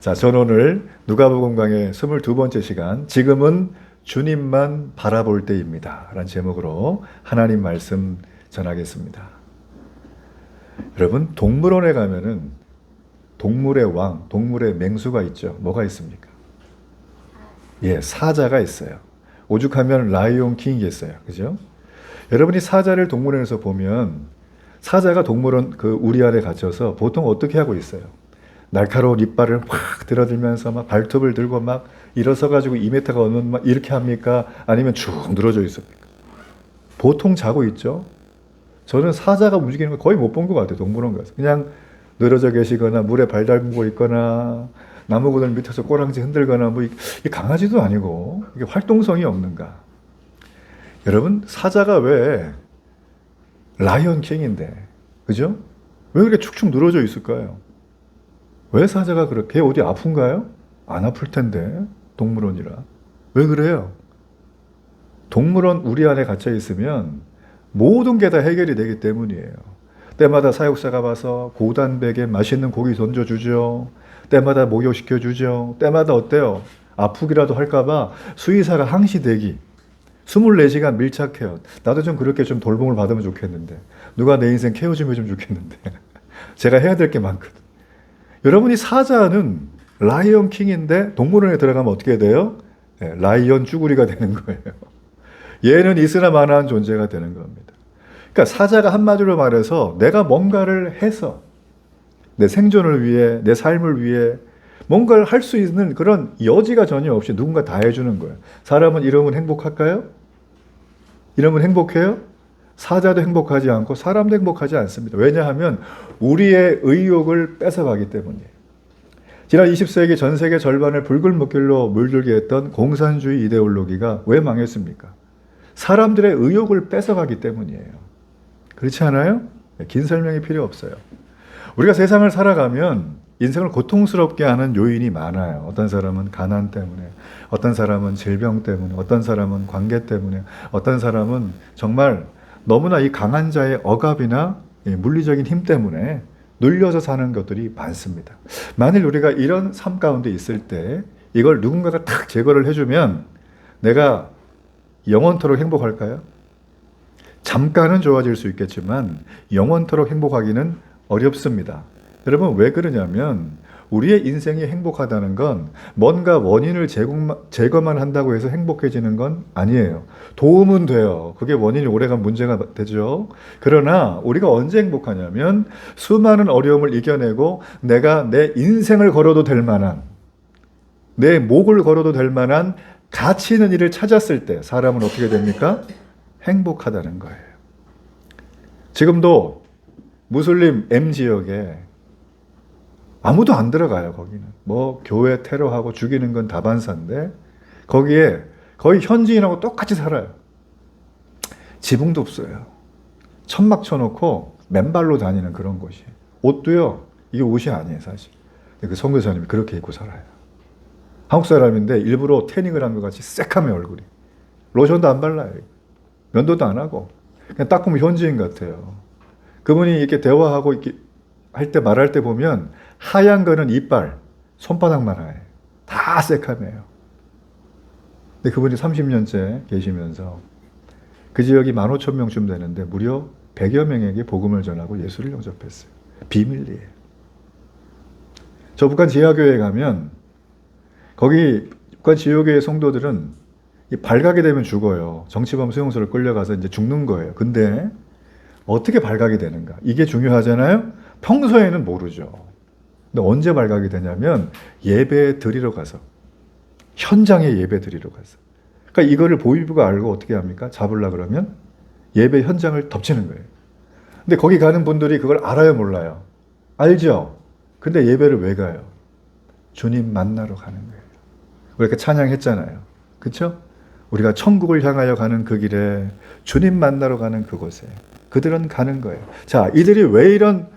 자, 저는 오늘 누가복음 강의 22번째 시간, 지금은 주님만 바라볼 때입니다 라는 제목으로 하나님 말씀 전하겠습니다. 여러분, 동물원에 가면은 동물의 왕, 동물의 맹수가 있죠. 뭐가 있습니까? 예, 사자가 있어요. 오죽하면 라이온 킹이 있어요. 그죠? 여러분이 사자를 동물원에서 보면 사자가 동물원 그 우리 안에 갇혀서 보통 어떻게 하고 있어요? 날카로운 이빨을 확 들어들면서 막 발톱을 들고 막 일어서 가지고 2m가 넘는 막 이렇게 합니까? 아니면 쭉 늘어져 있습니까? 보통 자고 있죠. 저는 사자가 움직이는 거 거의 못 본 것 같아요. 동물원 가서 그냥 늘어져 계시거나 물에 발 담그고 있거나 나무 그늘 밑에서 꼬랑지 흔들거나 뭐 이 강아지도 아니고 이게 활동성이 없는가? 여러분, 사자가 왜 라이언 킹인데, 그죠? 왜 그렇게 축축 늘어져 있을까요? 왜 사자가 그렇게 어디 아픈가요? 안 아플 텐데 동물원이라. 왜 그래요? 동물원 우리 안에 갇혀 있으면 모든 게 다 해결이 되기 때문이에요. 때마다 사육사가 와서 고단백에 맛있는 고기 던져주죠. 때마다 목욕시켜주죠. 때마다 어때요? 아프기라도 할까봐 수의사가 항시대기. 24시간 밀착해요. 나도 좀 그렇게 좀 돌봄을 받으면 좋겠는데. 누가 내 인생 케어 좀 해주면 좋겠는데. 제가 해야 될 게 많거든. 여러분이 사자는 라이언 킹인데 동물원에 들어가면 어떻게 돼요? 네, 라이언 쭈구리가 되는 거예요. 얘는 있으나 마나한 존재가 되는 겁니다. 그러니까 사자가 한마디로 말해서 내가 뭔가를 해서 내 생존을 위해, 내 삶을 위해 뭔가를 할 수 있는 그런 여지가 전혀 없이 누군가 다 해주는 거예요. 사람은 이러면 행복할까요? 이러면 행복해요? 사자도 행복하지 않고 사람도 행복하지 않습니다. 왜냐하면 우리의 의욕을 뺏어가기 때문이에요. 지난 20세기 전 세계 절반을 붉은 물길로 물들게 했던 공산주의 이데올로기가 왜 망했습니까? 사람들의 의욕을 뺏어가기 때문이에요. 그렇지 않아요? 긴 설명이 필요 없어요. 우리가 세상을 살아가면 인생을 고통스럽게 하는 요인이 많아요. 어떤 사람은 가난 때문에, 어떤 사람은 질병 때문에, 어떤 사람은 관계 때문에, 어떤 사람은 정말 너무나 이 강한 자의 억압이나 물리적인 힘 때문에 눌려서 사는 것들이 많습니다. 만일 우리가 이런 삶 가운데 있을 때 이걸 누군가가 탁 제거를 해주면 내가 영원토록 행복할까요? 잠깐은 좋아질 수 있겠지만 영원토록 행복하기는 어렵습니다. 여러분, 왜 그러냐면 우리의 인생이 행복하다는 건 뭔가 원인을 제거만 한다고 해서 행복해지는 건 아니에요. 도움은 돼요. 그게 원인이 오래간 문제가 되죠. 그러나 우리가 언제 행복하냐면 수많은 어려움을 이겨내고 내가 내 인생을 걸어도 될 만한, 내 목을 걸어도 될 만한 가치 있는 일을 찾았을 때 사람은 어떻게 됩니까? 행복하다는 거예요. 지금도 무슬림 M지역에 아무도 안 들어가요, 거기는. 뭐, 교회 테러하고 죽이는 건 다반사인데, 거기에 거의 현지인하고 똑같이 살아요. 지붕도 없어요. 천막 쳐놓고 맨발로 다니는 그런 곳이에요. 옷도요, 이게 옷이 아니에요, 사실. 그 선교사님이 그렇게 입고 살아요. 한국 사람인데 일부러 태닝을 한 것 같이 새카매 얼굴이. 로션도 안 발라요. 면도도 안 하고. 그냥 딱 보면 현지인 같아요. 그분이 이렇게 대화하고 이렇게 할 때 말할 때 보면 하얀 거는 이빨, 손바닥만 하얘요. 다 새카매요. 근데 그분이 30년째 계시면서 그 지역이 15,000명쯤 되는데 무려 100여 명에게 복음을 전하고 예수를 영접했어요. 비밀리에요. 저 북한 지하교회에 가면 거기 북한 지하교회 성도들은 발각이 되면 죽어요. 정치범 수용소를 끌려가서 이제 죽는 거예요. 근데 어떻게 발각이 되는가? 이게 중요하잖아요? 평소에는 모르죠. 근데 언제 발각이 되냐면 예배 드리러 가서, 현장에 예배 드리러 가서. 그러니까 이거를 보위부가 알고 어떻게 합니까? 잡으려 그러면 예배 현장을 덮치는 거예요. 근데 거기 가는 분들이 그걸 알아요, 몰라요? 알죠? 근데 예배를 왜 가요? 주님 만나러 가는 거예요. 우리 이렇게 찬양했잖아요. 그렇죠? 우리가 천국을 향하여 가는 그 길에 주님 만나러 가는 그곳에 그들은 가는 거예요. 자, 이들이 왜 이런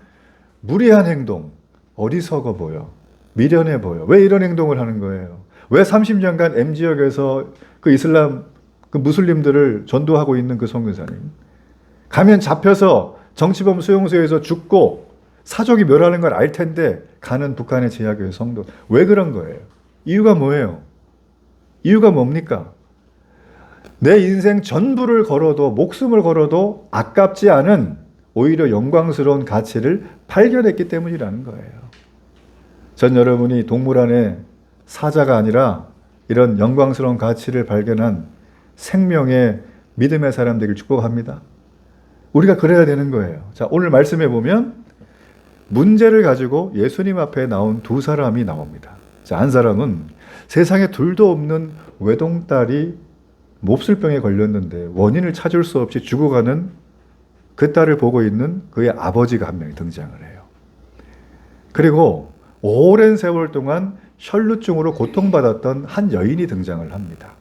무리한 행동, 어리석어 보여, 미련해 보여, 왜 이런 행동을 하는 거예요? 왜 30년간 M지역에서 그 이슬람, 그 무슬림들을 전도하고 있는 그 선교사님, 가면 잡혀서 정치범 수용소에서 죽고 사족이 멸하는 걸 알 텐데 가는 북한의 지하교회 성도. 왜 그런 거예요? 이유가 뭐예요? 이유가 뭡니까? 내 인생 전부를 걸어도, 목숨을 걸어도 아깝지 않은 오히려 영광스러운 가치를 발견했기 때문이라는 거예요. 전 여러분이 동물 안에 사자가 아니라 이런 영광스러운 가치를 발견한 생명의 믿음의 사람 되길 축복합니다. 우리가 그래야 되는 거예요. 자, 오늘 말씀해 보면 문제를 가지고 예수님 앞에 나온 두 사람이 나옵니다. 자, 한 사람은 세상에 둘도 없는 외동딸이 몹쓸병에 걸렸는데 원인을 찾을 수 없이 죽어가는 그 딸을 보고 있는 그의 아버지가 한 명이 등장을 해요. 그리고 오랜 세월 동안 혈루증으로 고통받았던 한 여인이 등장을 합니다.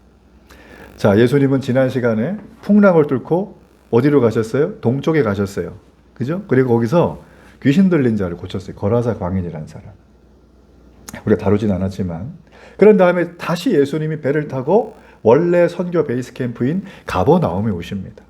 자, 예수님은 지난 시간에 풍랑을 뚫고 어디로 가셨어요? 동쪽에 가셨어요. 그죠? 그리고 거기서 귀신 들린 자를 고쳤어요. 거라사 광인이라는 사람. 우리가 다루진 않았지만. 그런 다음에 다시 예수님이 배를 타고 원래 선교 베이스 캠프인 가버나움에 오십니다.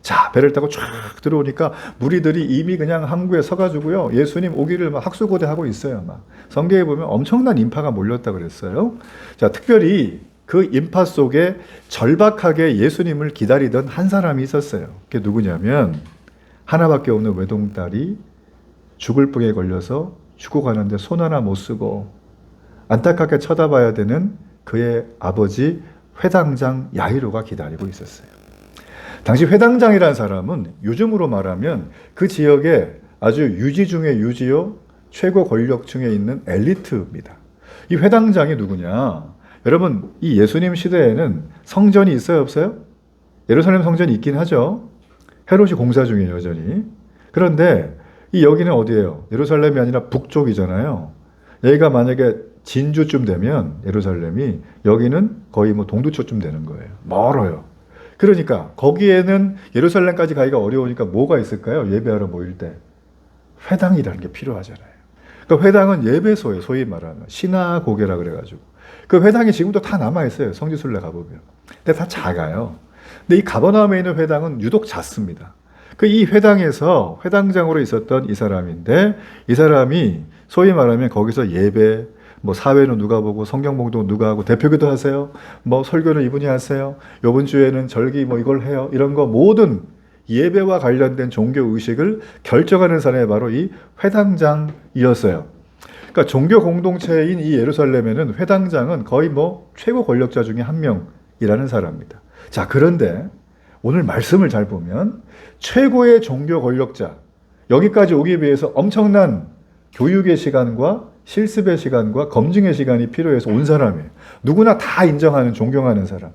자, 배를 타고 쫙 들어오니까 무리들이 이미 그냥 항구에 서가지고요. 예수님 오기를 막 학수고대하고 있어요. 막. 성경에 보면 엄청난 인파가 몰렸다 그랬어요. 자, 특별히 그 인파 속에 절박하게 예수님을 기다리던 한 사람이 있었어요. 그게 누구냐면 하나밖에 없는 외동딸이 죽을 병에 걸려서 죽어가는데 손 하나 못 쓰고 안타깝게 쳐다봐야 되는 그의 아버지 회당장 야이로가 기다리고 있었어요. 당시 회당장이라는 사람은 요즘으로 말하면 그 지역에 아주 유지 중의 유지요, 최고 권력층에 있는 엘리트입니다. 이 회당장이 누구냐? 여러분, 이 예수님 시대에는 성전이 있어요, 없어요? 예루살렘 성전이 있긴 하죠. 헤롯이 공사 중이에요, 여전히. 그런데 이 여기는 어디예요? 예루살렘이 아니라 북쪽이잖아요. 여기가 만약에 진주쯤 되면 예루살렘이 여기는 거의 뭐 동두초쯤 되는 거예요. 멀어요. 그러니까 거기에는 예루살렘까지 가기가 어려우니까 뭐가 있을까요? 예배하러 모일 때 회당이라는 게 필요하잖아요. 그러니까 회당은 예배소예요. 소위 말하는 시나고게라 그래가지고 그 회당이 지금도 다 남아 있어요. 성지순례 가보면. 근데 다 작아요. 근데 이 가버나움에 있는 회당은 유독 작습니다. 그 이 회당에서 회당장으로 있었던 이 사람인데 이 사람이 소위 말하면 거기서 예배, 뭐 사회는 누가 보고 성경 봉독 누가 하고 대표기도 하세요. 뭐 설교는 이분이 하세요. 이번 주에는 절기 뭐 이걸 해요. 이런 거 모든 예배와 관련된 종교 의식을 결정하는 사람이 바로 이 회당장이었어요. 그러니까 종교 공동체인 이 예루살렘에는 회당장은 거의 뭐 최고 권력자 중에 한 명이라는 사람입니다. 자, 그런데 오늘 말씀을 잘 보면 최고의 종교 권력자, 여기까지 오기 위해서 엄청난 교육의 시간과 실습의 시간과 검증의 시간이 필요해서 온 사람이에요. 누구나 다 인정하는, 존경하는 사람.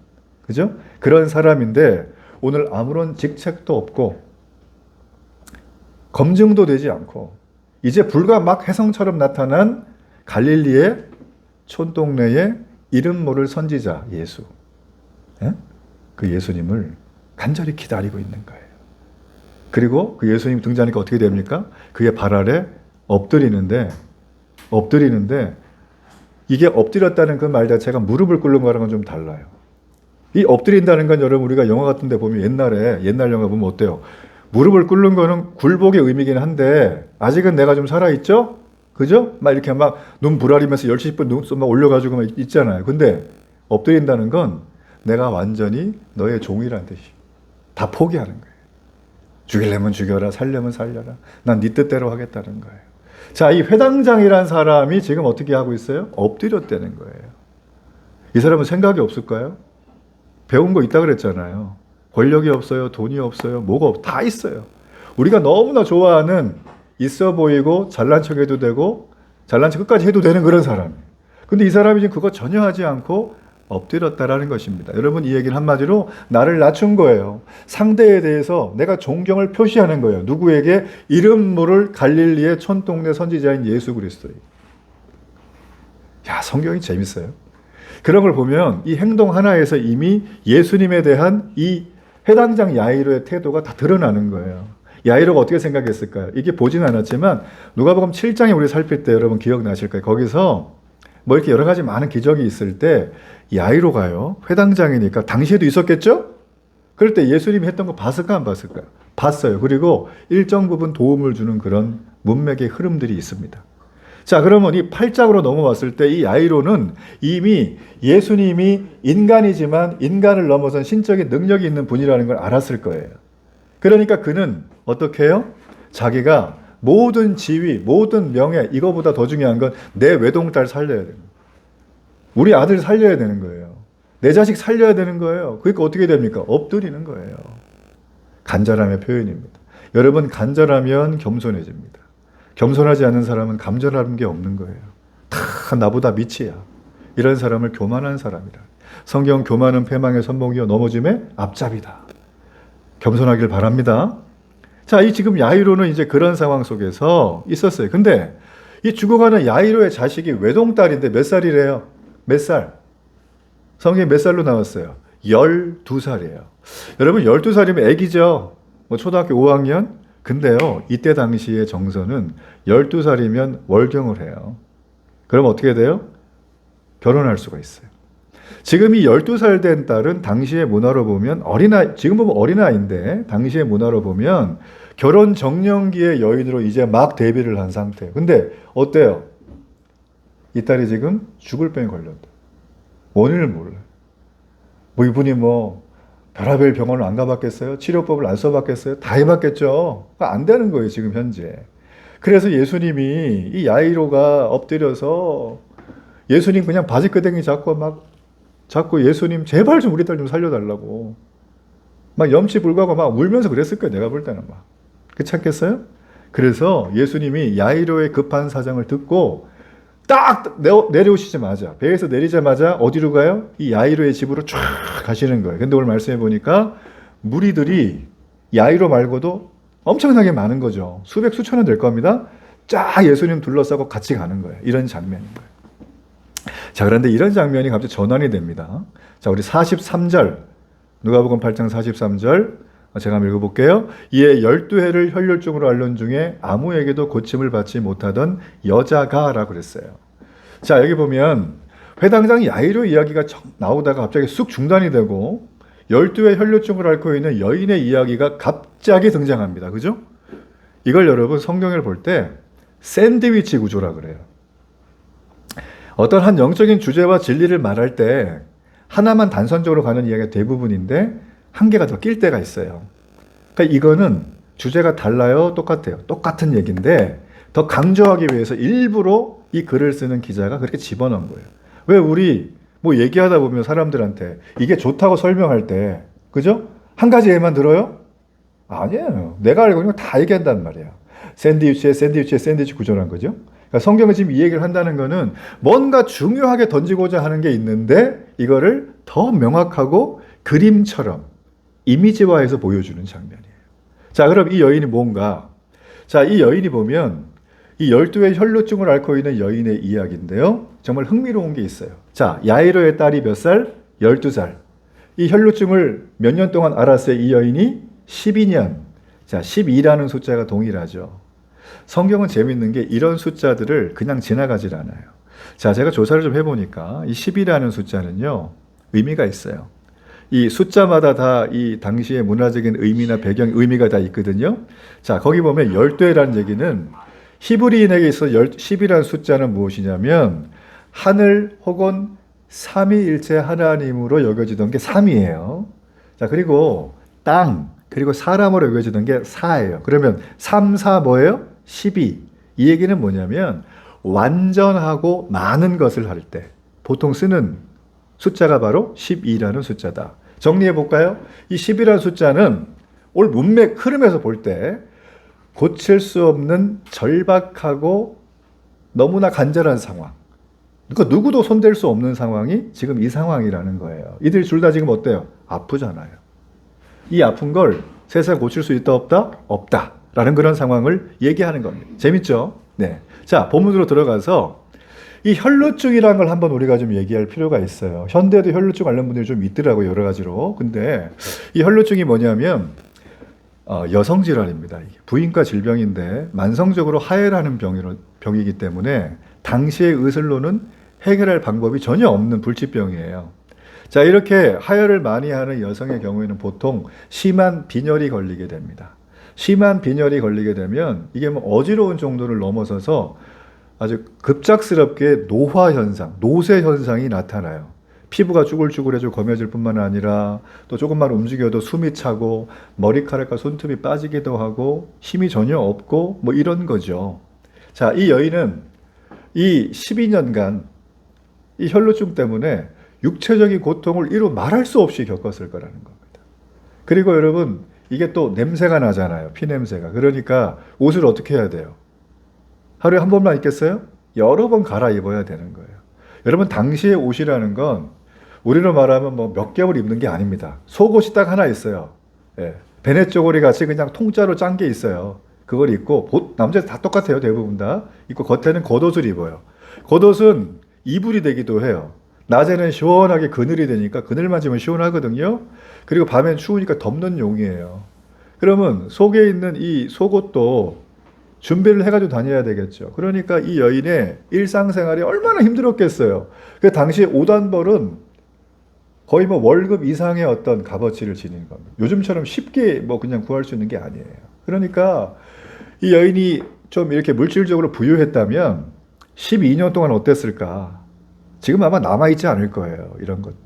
그죠? 그런 사람인데 오늘 아무런 직책도 없고 검증도 되지 않고 이제 불과 막 혜성처럼 나타난 갈릴리의 촌동네의 이름 모를 선지자 예수. 예? 그 예수님을 간절히 기다리고 있는 거예요. 그리고 그 예수님 등장하니까 어떻게 됩니까? 그의 발 아래 엎드리는데 이게 엎드렸다는 그 말 자체가 무릎을 꿇는 거랑은 좀 달라요. 이 엎드린다는 건 여러분 우리가 영화 같은 데 보면 옛날 영화 보면 어때요? 무릎을 꿇는 거는 굴복의 의미긴 한데 아직은 내가 좀 살아있죠? 그죠? 막 이렇게 막 눈 부라리면서 10시 10분 눈썹 막 올려가지고 막 있잖아요. 근데 엎드린다는 건 내가 완전히 너의 종이라는 뜻이 다 포기하는 거예요. 죽이려면 죽여라, 살려면 살려라. 난 네 뜻대로 하겠다는 거예요. 자, 이 회당장이란 사람이 지금 어떻게 하고 있어요? 엎드렸다는 거예요. 이 사람은 생각이 없을까요? 배운 거 있다 그랬잖아요. 권력이 없어요, 돈이 없어요, 뭐가 없어요. 다 있어요. 우리가 너무나 좋아하는 있어 보이고 잘난 척 해도 되고 잘난 척 끝까지 해도 되는 그런 사람이에요. 근데 이 사람이 지금 그거 전혀 하지 않고 엎드렸다라는 것입니다. 여러분, 이 얘기는 한마디로 나를 낮춘 거예요. 상대에 대해서 내가 존경을 표시하는 거예요. 누구에게? 이름 모를 갈릴리의 촌동네 선지자인 예수 그리스도에게. 야, 성경이 재밌어요. 그런 걸 보면 이 행동 하나에서 이미 예수님에 대한 이 회당장 야이로의 태도가 다 드러나는 거예요. 야이로가 어떻게 생각했을까요? 이게 보진 않았지만 누가복음 7장에 우리 살필 때 여러분 기억나실 거예요. 거기서 뭐 이렇게 여러 가지 많은 기적이 있을 때 야이로가요, 회당장이니까 당시에도 있었겠죠? 그럴 때 예수님이 했던 거 봤을까 안 봤을까요? 봤어요. 그리고 일정 부분 도움을 주는 그런 문맥의 흐름들이 있습니다. 자, 그러면 이 8장으로 넘어왔을 때 이 야이로는 이미 예수님이 인간이지만 인간을 넘어선 신적인 능력이 있는 분이라는 걸 알았을 거예요. 그러니까 그는 어떻게 해요? 자기가 모든 지위, 모든 명예, 이거보다 더 중요한 건 내 외동딸 살려야 되는 거예요. 우리 아들 살려야 되는 거예요. 내 자식 살려야 되는 거예요. 그러니까 어떻게 됩니까? 엎드리는 거예요. 간절함의 표현입니다. 여러분, 간절하면 겸손해집니다. 겸손하지 않은 사람은 감절하는 게 없는 거예요. 다 나보다 밑이야. 이런 사람을 교만한 사람이라. 성경 교만은 패망의 선봉이요 넘어짐의 앞잡이다. 겸손하길 바랍니다. 자, 이 지금 야이로는 이제 그런 상황 속에서 있었어요. 근데 이 죽어가는 야이로의 자식이 외동딸인데 몇 살이래요? 몇 살? 성경에 몇 살로 나왔어요? 12살이에요. 여러분 12살이면 애기죠. 뭐 초등학교 5학년? 근데요, 이때 당시의 정서는 12살이면 월경을 해요. 그럼 어떻게 돼요? 결혼할 수가 있어요. 지금 이 12살 된 딸은 당시의 문화로 보면 어린아이, 지금 보면 어린아이인데 당시의 문화로 보면 결혼 정년기의 여인으로 이제 막 데뷔를 한 상태예요. 근데 어때요? 이 딸이 지금 죽을 병에 걸렸다. 원인을 몰라요. 뭐 이분이 뭐 별의별 병원을 안 가봤겠어요? 치료법을 안 써봤겠어요? 다 해봤겠죠. 안 되는 거예요, 지금 현재. 그래서 예수님이 이 야이로가 엎드려서 예수님 그냥 바지끄댕이 잡고 예수님 제발 좀 우리 딸 좀 살려달라고 막 염치불구하고 막 울면서 그랬을 거예요. 내가 볼 때는 막. 그렇지 않겠어요? 그래서 예수님이 야이로의 급한 사정을 듣고 딱 내려오시자마자, 배에서 내리자마자 어디로 가요? 이 야이로의 집으로 쫙 가시는 거예요. 근데 오늘 말씀해 보니까 무리들이 야이로 말고도 엄청나게 많은 거죠. 수백 수천은 될 겁니다. 쫙 예수님 둘러싸고 같이 가는 거예요. 이런 장면인 거예요. 자, 그런데 이런 장면이 갑자기 전환이 됩니다. 자, 우리 43절, 누가복음 8장 43절 제가 한번 읽어볼게요. 이에 12해를 혈혈증으로 앓는 중에 아무에게도 고침을 받지 못하던 여자가 라고 그랬어요. 자, 여기 보면 회당장 야이로 이야기가 나오다가 갑자기 쑥 중단이 되고 12해 혈혈증을 앓고 있는 여인의 이야기가 갑자기 등장합니다. 그죠? 이걸 여러분 성경을 볼 때 샌드위치 구조라 그래요. 어떤 한 영적인 주제와 진리를 말할 때 하나만 단선적으로 가는 이야기가 대부분인데 한 개가 더 낄 때가 있어요. 그러니까 이거는 주제가 달라요? 똑같아요. 똑같은 얘기인데 더 강조하기 위해서 일부러 이 글을 쓰는 기자가 그렇게 집어넣은 거예요. 왜 우리 뭐 얘기하다 보면 사람들한테 이게 좋다고 설명할 때, 그죠? 한 가지 예만 들어요? 아니에요. 내가 알고 있는 거 다 얘기한단 말이야. 샌드위치 구조란 거죠. 그러니까 성경은 지금 이 얘기를 한다는 거는 뭔가 중요하게 던지고자 하는 게 있는데 이거를 더 명확하고 그림처럼 이미지화해서 보여주는 장면이에요. 자, 그럼 이 여인이 뭔가? 자, 이 여인이 보면 이 12의 혈루증을 앓고 있는 여인의 이야기인데요. 정말 흥미로운 게 있어요. 자, 야이로의 딸이 몇 살? 12살. 이 혈루증을 몇 년 동안 앓았어요? 이 여인이 12년. 자, 12라는 숫자가 동일하죠. 성경은 재밌는 게 이런 숫자들을 그냥 지나가질 않아요. 자, 제가 조사를 좀 해보니까 이 12라는 숫자는요, 의미가 있어요. 이 숫자마다 다 이 당시의 문화적인 의미나 배경 의미가 다 있거든요. 자, 거기 보면 12라는 얘기는 히브리인에게 있어 10이라는 숫자는 무엇이냐면 하늘 혹은 삼위일체 하나님으로 여겨지던 게 3이에요. 자, 그리고 땅, 그리고 사람으로 여겨지던 게 4예요. 그러면 3, 4 뭐예요? 12. 이 얘기는 뭐냐면 완전하고 많은 것을 할 때 보통 쓰는 숫자가 바로 12라는 숫자다. 정리해 볼까요? 이 10이라는 숫자는 올 문맥 흐름에서 볼 때 고칠 수 없는 절박하고 너무나 간절한 상황. 그러니까 누구도 손댈 수 없는 상황이 지금 이 상황이라는 거예요. 이들 둘 다 지금 어때요? 아프잖아요. 이 아픈 걸 세상 고칠 수 있다 없다? 없다. 라는 그런 상황을 얘기하는 겁니다. 재밌죠? 네. 자, 본문으로 들어가서 이 혈루증이라는 걸 한번 우리가 좀 얘기할 필요가 있어요. 현대에도 혈루증 앓는 분들이 좀 있더라고요. 여러 가지로. 근데 이 혈루증이 뭐냐면 여성 질환입니다. 부인과 질병인데 만성적으로 하혈하는 병이기 때문에 당시의 의술로는 해결할 방법이 전혀 없는 불치병이에요. 자, 이렇게 하혈을 많이 하는 여성의 경우에는 보통 심한 빈혈이 걸리게 됩니다. 심한 빈혈이 걸리게 되면 이게 뭐 어지러운 정도를 넘어서서 아주 급작스럽게 노화 현상, 노쇠 현상이 나타나요. 피부가 쭈글쭈글해지고 검해질 뿐만 아니라 또 조금만 움직여도 숨이 차고 머리카락과 손톱이 빠지기도 하고 힘이 전혀 없고 뭐 이런 거죠. 자, 이 여인은 이 12년간 이 혈루증 때문에 육체적인 고통을 이루 말할 수 없이 겪었을 거라는 겁니다. 그리고 여러분, 이게 또 냄새가 나잖아요. 피 냄새가. 그러니까 옷을 어떻게 해야 돼요? 하루에 한 번만 입겠어요? 여러 번 갈아입어야 되는 거예요. 여러분, 당시의 옷이라는 건 우리로 말하면 뭐 몇 개월 입는 게 아닙니다. 속옷이 딱 하나 있어요. 예. 베네 쪼고리 같이 그냥 통짜로 짠 게 있어요. 그걸 입고, 남자들 다 똑같아요. 대부분 다. 입고 겉에는 겉옷을 입어요. 겉옷은 이불이 되기도 해요. 낮에는 시원하게 그늘이 되니까 그늘 맞으면 시원하거든요. 그리고 밤엔 추우니까 덮는 용이에요. 그러면 속에 있는 이 속옷도 준비를 해가지고 다녀야 되겠죠. 그러니까 이 여인의 일상생활이 얼마나 힘들었겠어요. 그 당시 옷 한 벌은 거의 뭐 월급 이상의 어떤 값어치를 지닌 겁니다. 요즘처럼 쉽게 뭐 그냥 구할 수 있는 게 아니에요. 그러니까 이 여인이 좀 이렇게 물질적으로 부유했다면 12년 동안 어땠을까? 지금 아마 남아있지 않을 거예요. 이런 것들.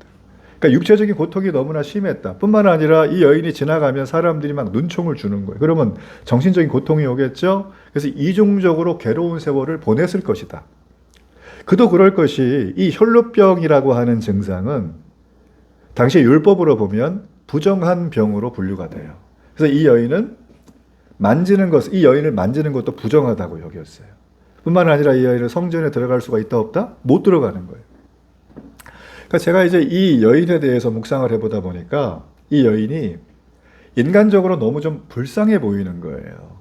그러니까 육체적인 고통이 너무나 심했다. 뿐만 아니라 이 여인이 지나가면 사람들이 막 눈총을 주는 거예요. 그러면 정신적인 고통이 오겠죠? 그래서 이중적으로 괴로운 세월을 보냈을 것이다. 그도 그럴 것이 이 혈루병이라고 하는 증상은 당시 율법으로 보면 부정한 병으로 분류가 돼요. 그래서 이 여인을 만지는 것도 부정하다고 여겼어요. 뿐만 아니라 이 여인은 성전에 들어갈 수가 있다 없다? 못 들어가는 거예요. 그러니까 제가 이제 이 여인에 대해서 묵상을 해보다 보니까 이 여인이 인간적으로 너무 좀 불쌍해 보이는 거예요.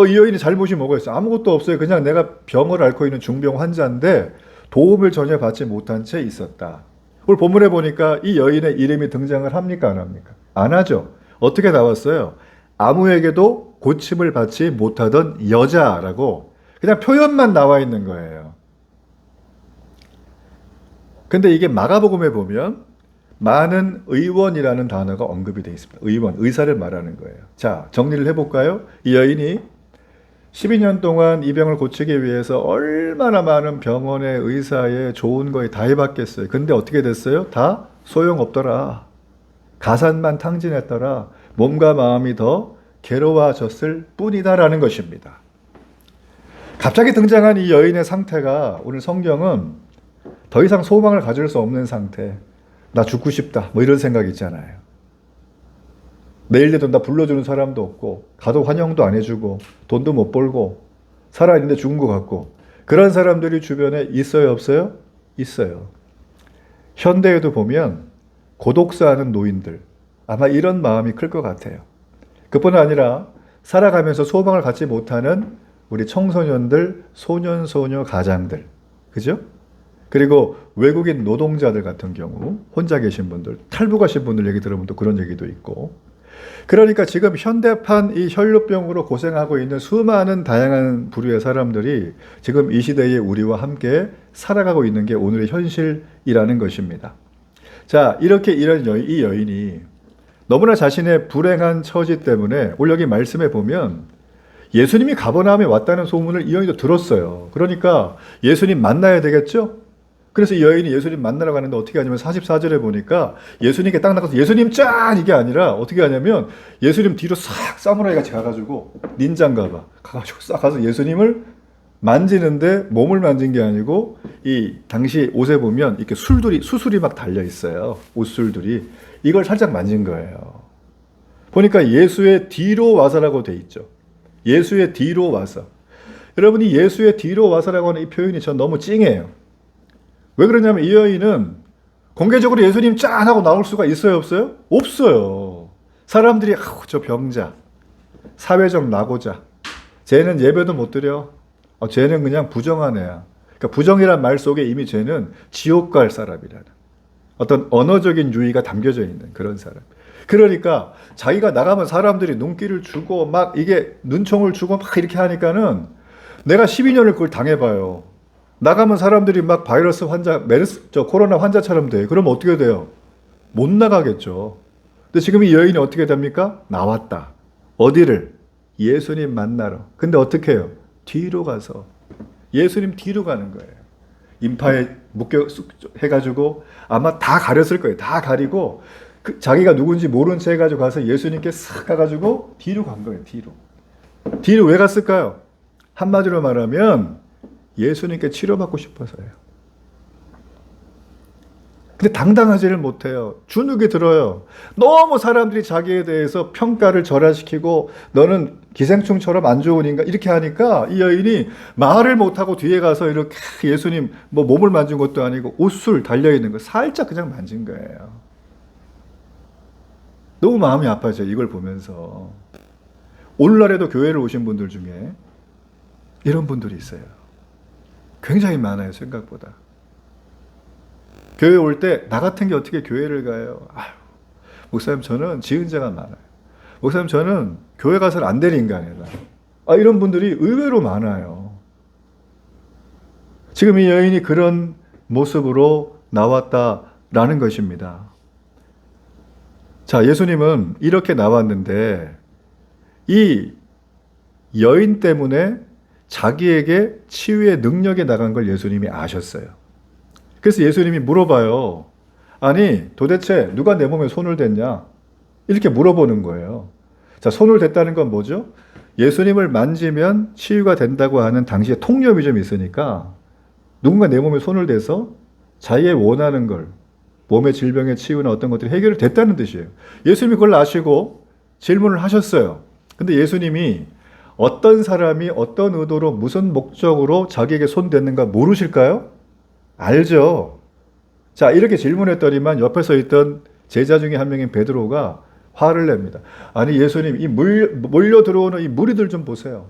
이 여인이 잘못이 뭐가 있어요? 아무것도 없어요. 그냥 내가 병을 앓고 있는 중병 환자인데 도움을 전혀 받지 못한 채 있었다. 오늘 본문에 보니까 이 여인의 이름이 등장을 합니까? 안 합니까? 안 하죠. 어떻게 나왔어요? 아무에게도 고침을 받지 못하던 여자라고 그냥 표현만 나와 있는 거예요. 근데 이게 마가복음에 보면 많은 의원이라는 단어가 언급이 되어 있습니다. 의원, 의사를 말하는 거예요. 자, 정리를 해볼까요? 이 여인이 12년 동안 이 병을 고치기 위해서 얼마나 많은 병원의 의사의 좋은 거에 다 해봤겠어요. 근데 어떻게 됐어요? 다 소용없더라. 가산만 탕진했더라. 몸과 마음이 더 괴로워졌을 뿐이다라는 것입니다. 갑자기 등장한 이 여인의 상태가 오늘 성경은 더 이상 소망을 가질 수 없는 상태. 나 죽고 싶다. 뭐 이런 생각 있잖아요. 내일 되도 나 불러주는 사람도 없고 가도 환영도 안 해주고 돈도 못 벌고 살아있는데 죽은 것 같고 그런 사람들이 주변에 있어요 없어요? 있어요. 현대에도 보면 고독사하는 노인들 아마 이런 마음이 클 것 같아요. 그뿐 아니라 살아가면서 소망을 갖지 못하는 우리 청소년들, 소년, 소녀, 가장들 그죠? 그리고 외국인 노동자들 같은 경우 혼자 계신 분들, 탈북하신 분들 얘기 들으면 또 그런 얘기도 있고 그러니까 지금 현대판 이 혈루병으로 고생하고 있는 수많은 다양한 부류의 사람들이 지금 이 시대의 우리와 함께 살아가고 있는 게 오늘의 현실이라는 것입니다. 자, 이렇게 이런 이 여인이 너무나 자신의 불행한 처지 때문에 오늘 여기 말씀에 보면 예수님이 가버나움에 왔다는 소문을 이 여인도 들었어요. 그러니까 예수님 만나야 되겠죠? 그래서 이 여인이 예수님 만나러 가는데 어떻게 하냐면 44절에 보니까 예수님께 딱 나가서 예수님 짠! 이게 아니라 어떻게 하냐면 예수님 뒤로 싹 사무라이 같이 가가지고 닌자인가 봐. 가가지고 싹 가서 예수님을 만지는데 몸을 만진 게 아니고 이 당시 옷에 보면 이렇게 수술이 막 달려 있어요. 옷술들이. 이걸 살짝 만진 거예요. 보니까 예수의 뒤로 와서라고 돼 있죠. 예수의 뒤로 와서. 여러분이 예수의 뒤로 와서라고 하는 이 표현이 전 너무 찡해요. 왜 그러냐면 이 여인은 공개적으로 예수님 짠 하고 나올 수가 있어요 없어요? 없어요. 사람들이 저 병자, 사회적 낙오자, 쟤는 예배도 못 드려. 쟤는 그냥 부정한 애야. 그러니까 부정이란 말 속에 이미 쟤는 지옥 갈 사람이라는 어떤 언어적인 유의가 담겨져 있는 그런 사람. 그러니까 자기가 나가면 사람들이 눈길을 주고 막 이게 눈총을 주고 막 이렇게 하니까는 내가 12년을 그걸 당해봐요. 나가면 사람들이 막 바이러스 환자, 코로나 환자처럼 돼. 그러면 어떻게 돼요? 못 나가겠죠. 근데 지금 이 여인이 어떻게 됩니까? 나왔다. 어디를? 예수님 만나러. 근데 어떻게 해요? 뒤로 가서. 예수님 뒤로 가는 거예요. 인파에 묶여 해가지고 아마 다 가렸을 거예요. 다 가리고 자기가 누군지 모른 채 해가지고 가서 예수님께 싹 가가지고 뒤로 간 거예요. 뒤로. 뒤로 왜 갔을까요? 한마디로 말하면 예수님께 치료받고 싶어서요. 근데 당당하지를 못해요. 주눅이 들어요. 너무 사람들이 자기에 대해서 평가를 절하시키고 너는 기생충처럼 안 좋은 인간 이렇게 하니까 이 여인이 말을 못하고 뒤에 가서 이렇게 예수님 뭐 몸을 만진 것도 아니고 옷술 달려있는 거 살짝 그냥 만진 거예요. 너무 마음이 아파져요. 이걸 보면서. 오늘날에도 교회를 오신 분들 중에 이런 분들이 있어요. 굉장히 많아요. 생각보다. 교회 올 때 나 같은 게 어떻게 교회를 가요? 아유, 목사님 저는 지은 죄가 많아요. 목사님 저는 교회 가서는 안 될 인간이다. 이런 분들이 의외로 많아요. 지금 이 여인이 그런 모습으로 나왔다라는 것입니다. 자, 예수님은 이렇게 나왔는데 이 여인 때문에 자기에게 치유의 능력이 나간 걸 예수님이 아셨어요. 그래서 예수님이 물어봐요. 아니 도대체 누가 내 몸에 손을 댔냐? 이렇게 물어보는 거예요. 자, 손을 댔다는 건 뭐죠? 예수님을 만지면 치유가 된다고 하는 당시에 통념이 좀 있으니까 누군가 내 몸에 손을 대서 자기의 원하는 걸 몸의 질병의 치유나 어떤 것들이 해결이 됐다는 뜻이에요. 예수님이 그걸 아시고 질문을 하셨어요. 근데 예수님이 어떤 사람이 어떤 의도로 무슨 목적으로 자기에게 손 댔는가 모르실까요? 알죠. 자, 이렇게 질문했더니만 옆에 서 있던 제자 중에 한 명인 베드로가 화를 냅니다. 아니 예수님 이 몰려 들어오는 이 무리들 좀 보세요.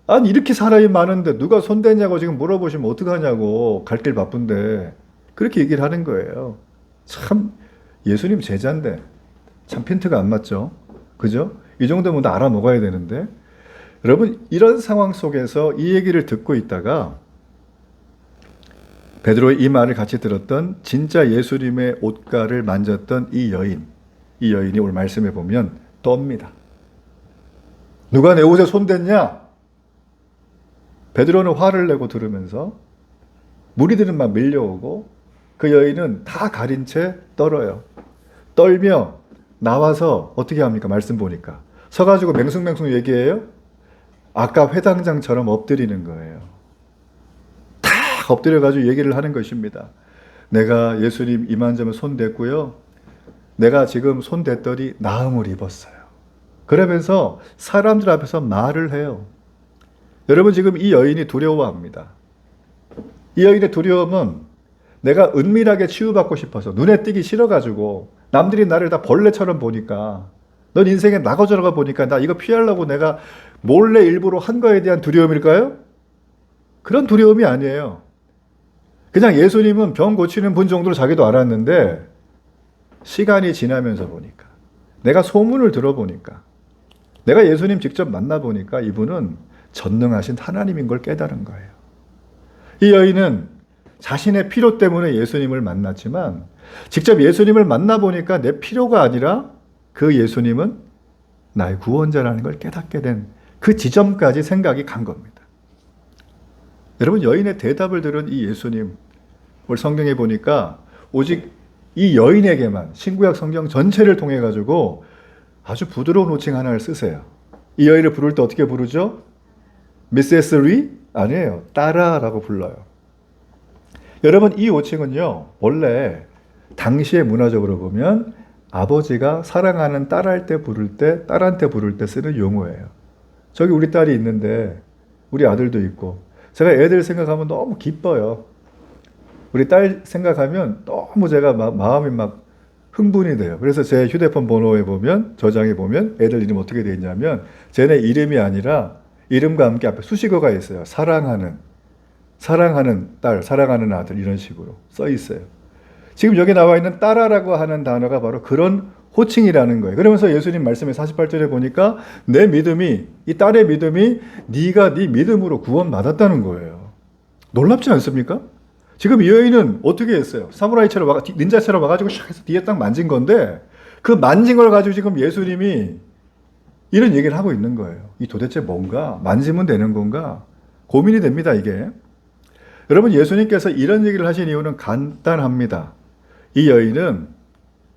아니 이렇게 사람이 많은데 누가 손댔냐고 지금 물어보시면 어떡하냐고 갈 길 바쁜데 그렇게 얘기를 하는 거예요. 참 예수님 제자인데 참 핀트가 안 맞죠. 그죠? 이 정도면 다 알아먹어야 되는데 여러분 이런 상황 속에서 이 얘기를 듣고 있다가 베드로의 이 말을 같이 들었던 진짜 예수님의 옷가를 만졌던 이 여인이 오늘 말씀에 보면 떱니다. 누가 내 옷에 손댔냐? 베드로는 화를 내고 들으면서 무리들은 막 밀려오고 그 여인은 다 가린 채 떨어요. 떨며 나와서 어떻게 합니까? 말씀 보니까 서가지고 맹숭맹숭 얘기해요. 아까 회당장처럼 엎드리는 거예요. 엎드려가지고 얘기를 하는 것입니다. 내가 예수님 이만저만 손 댔고요. 내가 지금 손 댔더니 나음을 입었어요. 그러면서 사람들 앞에서 말을 해요. 여러분 지금 이 여인이 두려워합니다. 이 여인의 두려움은 내가 은밀하게 치유받고 싶어서 눈에 띄기 싫어가지고 남들이 나를 다 벌레처럼 보니까 넌 인생에 나거저러가 보니까 나 이거 피하려고 내가 몰래 일부러 한 거에 대한 두려움일까요? 그런 두려움이 아니에요. 그냥 예수님은 병 고치는 분 정도로 자기도 알았는데 시간이 지나면서 보니까 내가 소문을 들어보니까 내가 예수님 직접 만나보니까 이분은 전능하신 하나님인 걸 깨달은 거예요. 이 여인은 자신의 필요 때문에 예수님을 만났지만 직접 예수님을 만나보니까 내 필요가 아니라 그 예수님은 나의 구원자라는 걸 깨닫게 된 그 지점까지 생각이 간 겁니다. 여러분 여인의 대답을 들은 이 예수님 오늘 성경에 보니까 오직 이 여인에게만 신구약 성경 전체를 통해 가지고 아주 부드러운 호칭 하나를 쓰세요. 이 여인을 부를 때 어떻게 부르죠? 미세스 리? 아니에요. 따라라고 불러요. 여러분 이 호칭은요 원래 당시의 문화적으로 보면 아버지가 사랑하는 딸할 때 부를 때 딸한테 부를 때 쓰는 용어예요. 저기 우리 딸이 있는데 우리 아들도 있고 제가 애들 생각하면 너무 기뻐요. 우리 딸 생각하면 너무 제가 마음이 막 흥분이 돼요. 그래서 제 휴대폰 번호에 보면 저장에 보면 애들 이름 어떻게 되어 있냐면 쟤네 이름이 아니라 이름과 함께 앞에 수식어가 있어요. 사랑하는 딸, 사랑하는 아들 이런 식으로 써 있어요. 지금 여기 나와 있는 따라라고 하는 단어가 바로 그런 호칭이라는 거예요. 그러면서 예수님 말씀에 48절에 보니까 내 믿음이 이 딸의 믿음이 네가 네 믿음으로 구원받았다는 거예요. 놀랍지 않습니까? 지금 이 여인은 어떻게 했어요? 사무라이처럼 닌자처럼 와가지고 샥 해서 뒤에 딱 만진 건데 그 만진 걸 가지고 지금 예수님이 이런 얘기를 하고 있는 거예요. 이 도대체 뭔가? 만지면 되는 건가? 고민이 됩니다, 이게. 여러분, 예수님께서 이런 얘기를 하신 이유는 간단합니다. 이 여인은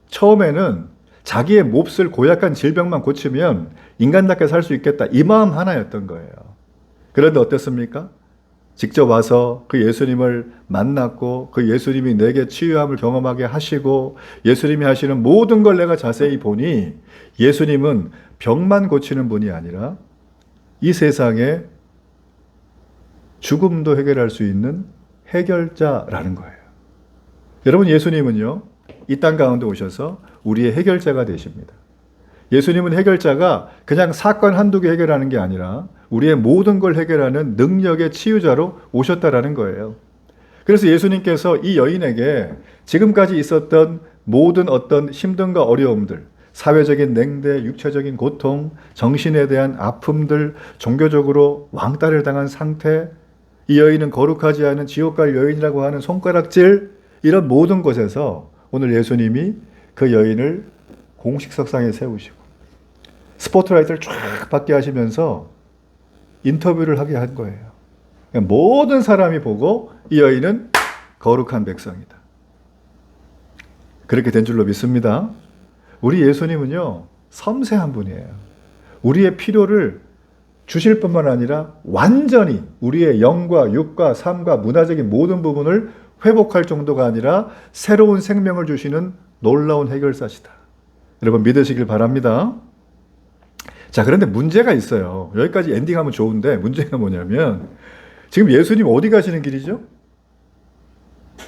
처음에는 자기의 몹쓸 고약한 질병만 고치면 인간답게 살 수 있겠다. 이 마음 하나였던 거예요. 그런데 어땠습니까? 직접 와서 그 예수님을 만났고 그 예수님이 내게 치유함을 경험하게 하시고 예수님이 하시는 모든 걸 내가 자세히 보니 예수님은 병만 고치는 분이 아니라 이 세상에 죽음도 해결할 수 있는 해결자라는 거예요. 여러분, 예수님은요, 이 땅 가운데 오셔서 우리의 해결자가 되십니다. 예수님은 해결자가 그냥 사건 한두 개 해결하는 게 아니라 우리의 모든 걸 해결하는 능력의 치유자로 오셨다라는 거예요. 그래서 예수님께서 이 여인에게 지금까지 있었던 모든 어떤 힘듦과 어려움들, 사회적인 냉대, 육체적인 고통, 정신에 대한 아픔들, 종교적으로 왕따를 당한 상태, 이 여인은 거룩하지 않은 지옥 갈 여인이라고 하는 손가락질, 이런 모든 곳에서 오늘 예수님이 그 여인을 공식석상에 세우시고 스포트라이트를 쫙 받게 하시면서 인터뷰를 하게 한 거예요. 그러니까 모든 사람이 보고 이 여인은 거룩한 백성이다. 그렇게 된 줄로 믿습니다. 우리 예수님은요, 섬세한 분이에요. 우리의 필요를 주실 뿐만 아니라 완전히 우리의 영과 육과 삶과 문화적인 모든 부분을 회복할 정도가 아니라 새로운 생명을 주시는 놀라운 해결사시다. 여러분, 믿으시길 바랍니다. 자, 그런데 문제가 있어요. 여기까지 엔딩하면 좋은데 문제가 뭐냐면 지금 예수님 어디 가시는 길이죠?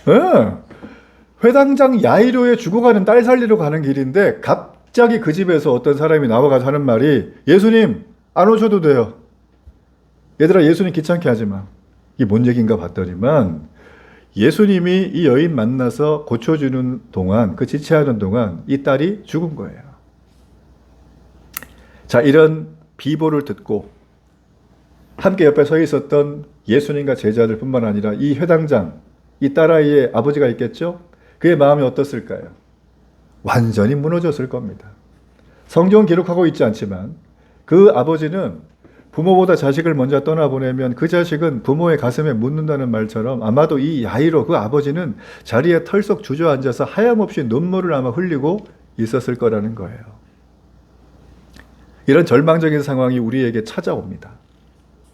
네. 회당장 야이로에 죽어가는 딸 살리러 가는 길인데 갑자기 그 집에서 어떤 사람이 나와가서 하는 말이 예수님 안 오셔도 돼요. 얘들아, 예수님 귀찮게 하지 마. 이게 뭔 얘기인가 봤더니만 예수님이 이 여인 만나서 고쳐주는 동안, 그 지체하는 동안 이 딸이 죽은 거예요. 자, 이런 비보를 듣고 함께 옆에 서 있었던 예수님과 제자들 뿐만 아니라 이 회당장, 이 딸아이의 아버지가 있겠죠? 그의 마음이 어떻을까요? 완전히 무너졌을 겁니다. 성경은 기록하고 있지 않지만 그 아버지는 부모보다 자식을 먼저 떠나보내면 그 자식은 부모의 가슴에 묻는다는 말처럼 아마도 이 야이로 그 아버지는 자리에 털썩 주저앉아서 하염없이 눈물을 아마 흘리고 있었을 거라는 거예요. 이런 절망적인 상황이 우리에게 찾아옵니다.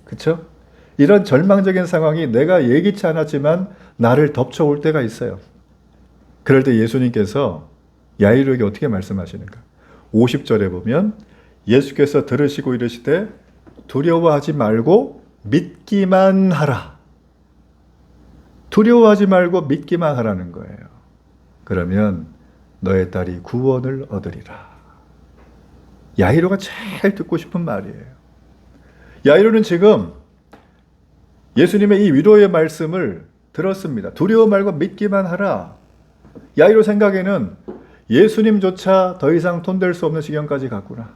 그렇죠? 이런 절망적인 상황이 내가 예기치 않았지만 나를 덮쳐올 때가 있어요. 그럴 때 예수님께서 야이로에게 어떻게 말씀하시는가? 50절에 보면 예수께서 들으시고 이르시되 두려워하지 말고 믿기만 하라. 두려워하지 말고 믿기만 하라는 거예요. 그러면 너의 딸이 구원을 얻으리라. 야이로가 제일 듣고 싶은 말이에요. 야이로는 지금 예수님의 이 위로의 말씀을 들었습니다. 두려워 말고 믿기만 하라. 야이로 생각에는 예수님조차 더 이상 손댈 수 없는 지경까지 갔구나.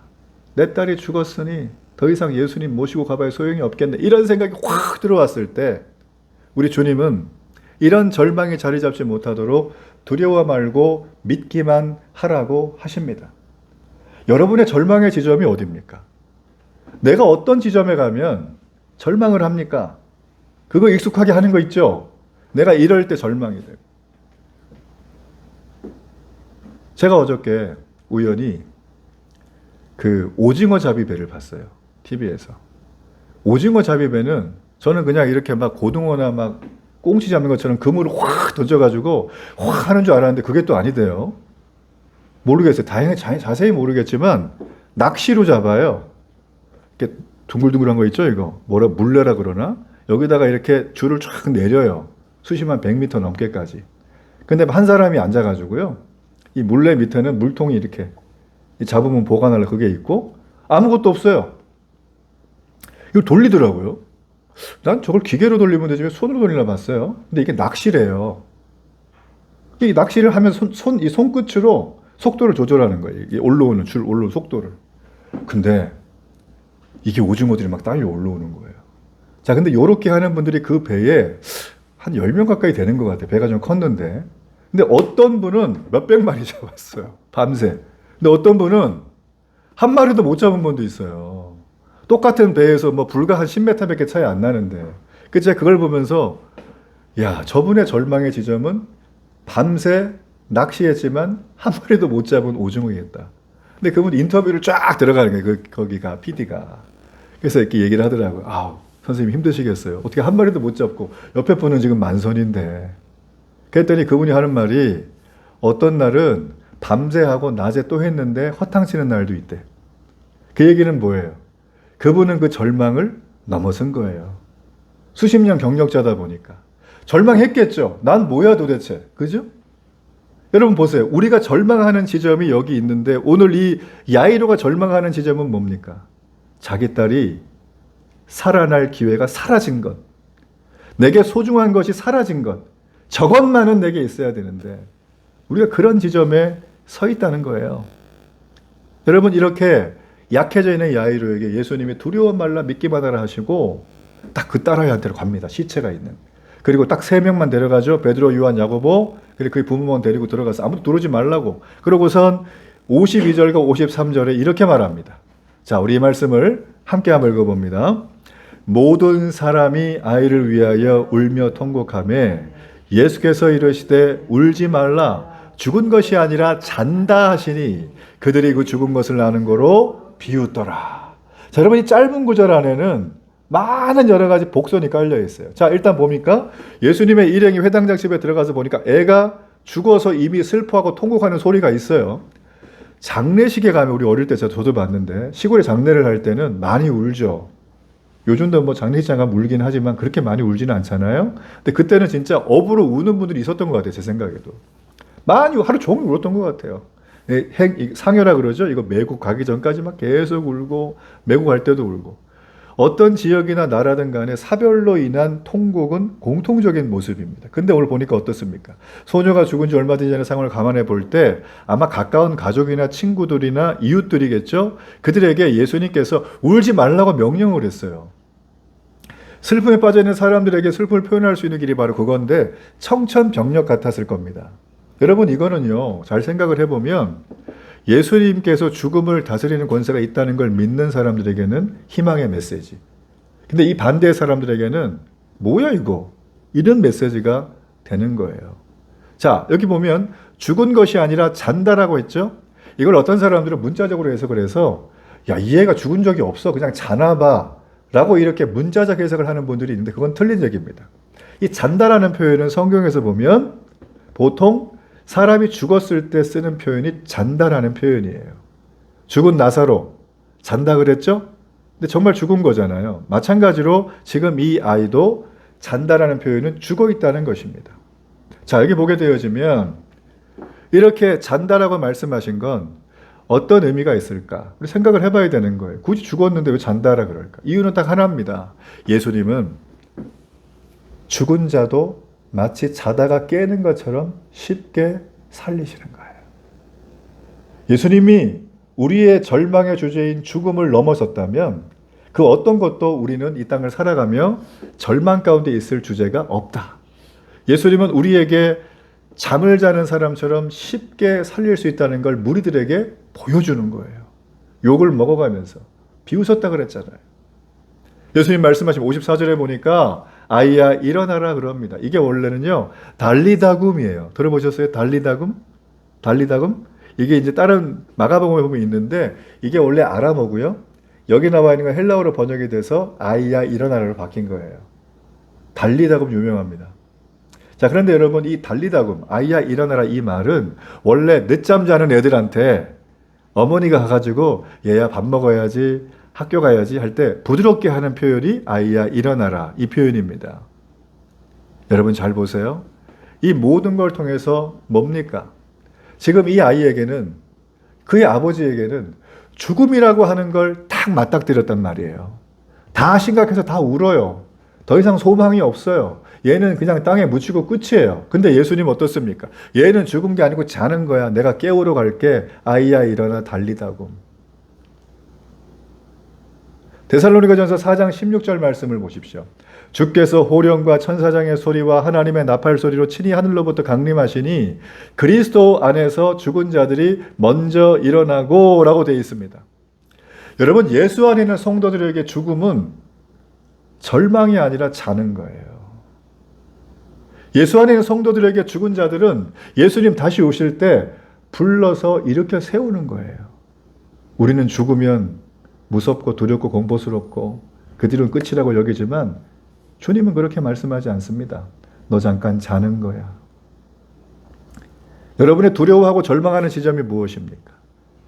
내 딸이 죽었으니 더 이상 예수님 모시고 가봐야 소용이 없겠네. 이런 생각이 확 들어왔을 때 우리 주님은 이런 절망이 자리 잡지 못하도록 두려워 말고 믿기만 하라고 하십니다. 여러분의 절망의 지점이 어디입니까? 내가 어떤 지점에 가면 절망을 합니까? 그거 익숙하게 하는 거 있죠? 내가 이럴 때 절망이 돼요. 제가 어저께 우연히 그 오징어 잡이배를 봤어요. TV에서. 오징어 잡이배는 저는 그냥 이렇게 막 고등어나 막 꽁치 잡는 것처럼 그물을 확 던져가지고 확 하는 줄 알았는데 그게 또 아니대요. 모르겠어요. 다행히 자세히 모르겠지만 낚시로 잡아요. 이렇게 둥글둥글한 거 있죠, 이거. 뭐라 물레라 그러나? 여기다가 이렇게 줄을 쫙 내려요. 수심한 100m 넘게까지. 근데 한 사람이 앉아가지고요. 이 물레 밑에는 물통이 이렇게 잡으면 보관할 그게 있고 아무것도 없어요. 이거 돌리더라고요. 난 저걸 기계로 돌리면 되지 왜 손으로 돌리나 봤어요. 근데 이게 낚시래요. 이 낚시를 하면 이 손끝으로 속도를 조절하는 거예요. 이 올라오는 줄 올라오는 속도를. 근데 이게 오징어들이 막 딸려 올라오는 거예요. 자, 근데 요렇게 하는 분들이 그 배에 한 10명 가까이 되는 것 같아요. 배가 좀 컸는데. 근데 어떤 분은 몇백 마리 잡았어요. 밤새. 근데 어떤 분은 한 마리도 못 잡은 분도 있어요. 똑같은 배에서 뭐 불과 한 10m밖에 차이 안 나는데. 제가 그걸 보면서 야, 저분의 절망의 지점은 밤새 낚시했지만 한 마리도 못 잡은 오징어겠다. 근데 그분 인터뷰를 쫙 들어가는 거예요. 거기가 PD가. 그래서 이렇게 얘기를 하더라고요. 아우, 선생님 힘드시겠어요. 어떻게 한 마리도 못 잡고 옆에 분은 지금 만선인데. 그랬더니 그분이 하는 말이 어떤 날은 밤새 하고 낮에 또 했는데 허탕치는 날도 있대. 그 얘기는 뭐예요? 그분은 그 절망을 넘어선 거예요. 수십 년 경력자다 보니까. 절망했겠죠. 난 뭐야 도대체. 그죠? 여러분 보세요. 우리가 절망하는 지점이 여기 있는데 오늘 이 야이로가 절망하는 지점은 뭡니까? 자기 딸이 살아날 기회가 사라진 것. 내게 소중한 것이 사라진 것. 저것만은 내게 있어야 되는데 우리가 그런 지점에 서 있다는 거예요. 여러분 이렇게 약해져 있는 야이로에게 예수님이 두려워 말라 믿기만 하라 하시고 딱 그 딸아이한테로 갑니다. 시체가 있는. 그리고 딱 3명만 데려가죠. 베드로, 요한, 야고보. 그리고 그 부모만 데리고 들어가서 아무도 들어오지 말라고. 그러고선 52절과 53절에 이렇게 말합니다. 자, 우리 이 말씀을 함께 한번 읽어봅니다. 모든 사람이 아이를 위하여 울며 통곡하며 예수께서 이르시되 울지 말라 죽은 것이 아니라 잔다 하시니 그들이 그 죽은 것을 아는 거로 비웃더라. 자, 여러분 이 짧은 구절 안에는 많은 여러 가지 복선이 깔려 있어요. 자, 일단 뭡니까? 예수님의 일행이 회당장 집에 들어가서 보니까 애가 죽어서 이미 슬퍼하고 통곡하는 소리가 있어요. 장례식에 가면 우리 어릴 때 저도 봤는데 시골에 장례를 할 때는 많이 울죠. 요즘도 뭐 장례식장 가면 울긴 하지만 그렇게 많이 울지는 않잖아요. 근데 그때는 진짜 업으로 우는 분들이 있었던 것 같아요. 제 생각에도. 많이 하루 종일 울었던 것 같아요. 상여라 그러죠. 이거 매국 가기 전까지 막 계속 울고 매국 갈 때도 울고. 어떤 지역이나 나라든 간에 사별로 인한 통곡은 공통적인 모습입니다. 근데 오늘 보니까 어떻습니까? 소녀가 죽은 지 얼마 되지 않은 상황을 감안해 볼 때 아마 가까운 가족이나 친구들이나 이웃들이겠죠? 그들에게 예수님께서 울지 말라고 명령을 했어요. 슬픔에 빠져 있는 사람들에게 슬픔을 표현할 수 있는 길이 바로 그건데 청천벽력 같았을 겁니다. 여러분 이거는요, 잘 생각을 해보면 예수님께서 죽음을 다스리는 권세가 있다는 걸 믿는 사람들에게는 희망의 메시지. 근데 이 반대의 사람들에게는 뭐야 이거? 이런 메시지가 되는 거예요. 자, 여기 보면 죽은 것이 아니라 잔다라고 했죠? 이걸 어떤 사람들은 문자적으로 해석을 해서 야, 이 애가 죽은 적이 없어. 그냥 자나 봐. 라고 이렇게 문자적 해석을 하는 분들이 있는데 그건 틀린 얘기입니다. 이 잔다라는 표현은 성경에서 보면 보통 사람이 죽었을 때 쓰는 표현이 잔다라는 표현이에요. 죽은 나사로 잔다 그랬죠? 근데 정말 죽은 거잖아요. 마찬가지로 지금 이 아이도 잔다라는 표현은 죽어 있다는 것입니다. 자, 여기 보게 되어지면 이렇게 잔다라고 말씀하신 건 어떤 의미가 있을까? 우리 생각을 해봐야 되는 거예요. 굳이 죽었는데 왜 잔다라 그럴까? 이유는 딱 하나입니다. 예수님은 죽은 자도 마치 자다가 깨는 것처럼 쉽게 살리시는 거예요. 예수님이 우리의 절망의 주제인 죽음을 넘어섰다면 그 어떤 것도 우리는 이 땅을 살아가며 절망 가운데 있을 주제가 없다. 예수님은 우리에게 잠을 자는 사람처럼 쉽게 살릴 수 있다는 걸 무리들에게 보여주는 거예요. 욕을 먹어가면서 비웃었다 그랬잖아요. 예수님 말씀하신 54절에 보니까 아이야 일어나라 그럽니다. 이게 원래는요 달리다굼이에요. 들어보셨어요? 달리다굼? 달리다굼? 이게 이제 다른 마가복음에 보면 있는데 이게 원래 아람어고요. 여기 나와 있는 건 헬라어로 번역이 돼서 아이야 일어나라로 바뀐 거예요. 달리다굼 유명합니다. 자, 그런데 여러분 이 달리다굼 아이야 일어나라 이 말은 원래 늦잠 자는 애들한테 어머니가 가가지고 얘야 밥 먹어야지 학교 가야지 할 때 부드럽게 하는 표현이 아이야 일어나라 이 표현입니다. 여러분 잘 보세요. 이 모든 걸 통해서 뭡니까? 지금 이 아이에게는 그의 아버지에게는 죽음이라고 하는 걸 딱 맞닥뜨렸단 말이에요. 다 심각해서 다 울어요. 더 이상 소망이 없어요. 얘는 그냥 땅에 묻히고 끝이에요. 근데 예수님 어떻습니까? 얘는 죽은 게 아니고 자는 거야. 내가 깨우러 갈게. 아이야 일어나 달리다굼. 데살로니가전서 4장 16절 말씀을 보십시오. 주께서 호령과 천사장의 소리와 하나님의 나팔 소리로 친히 하늘로부터 강림하시니 그리스도 안에서 죽은 자들이 먼저 일어나고 라고 되어 있습니다. 여러분, 예수 안에 있는 성도들에게 죽음은 절망이 아니라 자는 거예요. 예수 안에 있는 성도들에게 죽은 자들은 예수님 다시 오실 때 불러서 일으켜 세우는 거예요. 우리는 죽으면 무섭고 두렵고 공포스럽고 그 뒤로는 끝이라고 여기지만 주님은 그렇게 말씀하지 않습니다. 너 잠깐 자는 거야. 여러분의 두려워하고 절망하는 지점이 무엇입니까?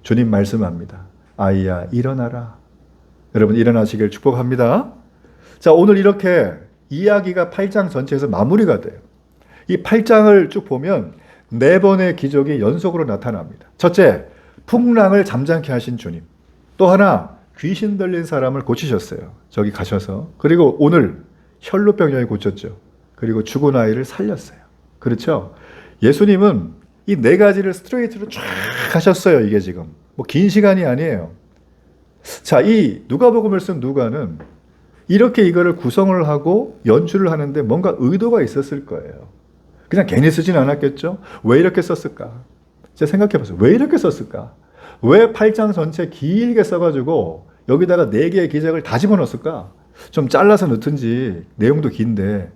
주님 말씀합니다. 아이야, 일어나라. 여러분 일어나시길 축복합니다. 자, 오늘 이렇게 이야기가 8장 전체에서 마무리가 돼요. 이 8장을 쭉 보면 4번의 기적이 연속으로 나타납니다. 첫째, 풍랑을 잠잠케 하신 주님. 또 하나, 귀신 들린 사람을 고치셨어요. 저기 가셔서. 그리고 오늘 혈루병 여인 고쳤죠. 그리고 죽은 아이를 살렸어요. 그렇죠? 예수님은 이 4가지를 스트레이트로 쫙 하셨어요. 이게 지금 뭐 긴 시간이 아니에요. 자, 이 누가복음을 쓴 누가는 이렇게 이거를 구성을 하고 연출을 하는데 뭔가 의도가 있었을 거예요. 그냥 괜히 쓰진 않았겠죠? 왜 이렇게 썼을까? 제가 생각해 보세요. 왜 이렇게 썼을까? 왜 8장 전체 길게 써가지고 여기다가 4개의 기적을 다 집어넣었을까? 좀 잘라서 넣든지 내용도 긴데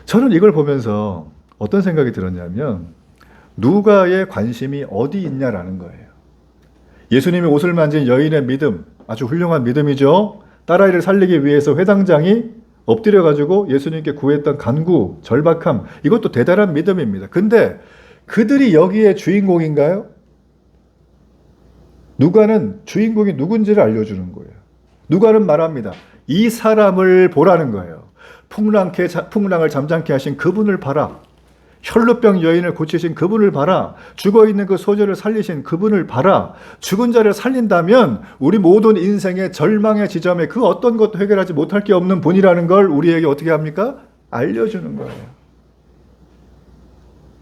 저는 이걸 보면서 어떤 생각이 들었냐면 누가의 관심이 어디 있냐라는 거예요. 예수님이 옷을 만진 여인의 믿음, 아주 훌륭한 믿음이죠. 딸아이를 살리기 위해서 회당장이 엎드려가지고 예수님께 구했던 간구, 절박함, 이것도 대단한 믿음입니다. 근데 그들이 여기에 주인공인가요? 누가는 주인공이 누군지를 알려주는 거예요. 누가는 말합니다. 이 사람을 보라는 거예요. 풍랑을 잠잠케 하신 그분을 봐라. 혈루병 여인을 고치신 그분을 봐라. 죽어있는 그 소녀를 살리신 그분을 봐라. 죽은 자를 살린다면 우리 모든 인생의 절망의 지점에 그 어떤 것도 해결하지 못할 게 없는 분이라는 걸 우리에게 어떻게 합니까? 알려주는 거예요.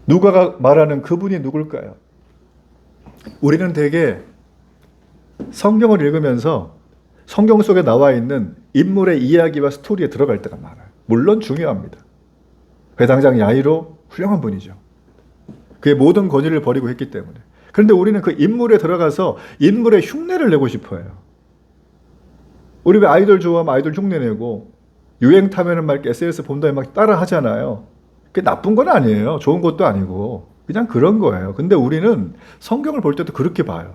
누가가 말하는 그분이 누굴까요? 우리는 대개 성경을 읽으면서 성경 속에 나와 있는 인물의 이야기와 스토리에 들어갈 때가 많아요. 물론 중요합니다. 회당장 야이로 훌륭한 분이죠. 그의 모든 권위를 버리고 했기 때문에. 그런데 우리는 그 인물에 들어가서 인물의 흉내를 내고 싶어요. 우리 왜 아이돌 좋아하면 아이돌 흉내 내고 유행 타면은 막 SNS 본다에 막 따라 하잖아요. 그게 나쁜 건 아니에요. 좋은 것도 아니고 그냥 그런 거예요. 근데 우리는 성경을 볼 때도 그렇게 봐요.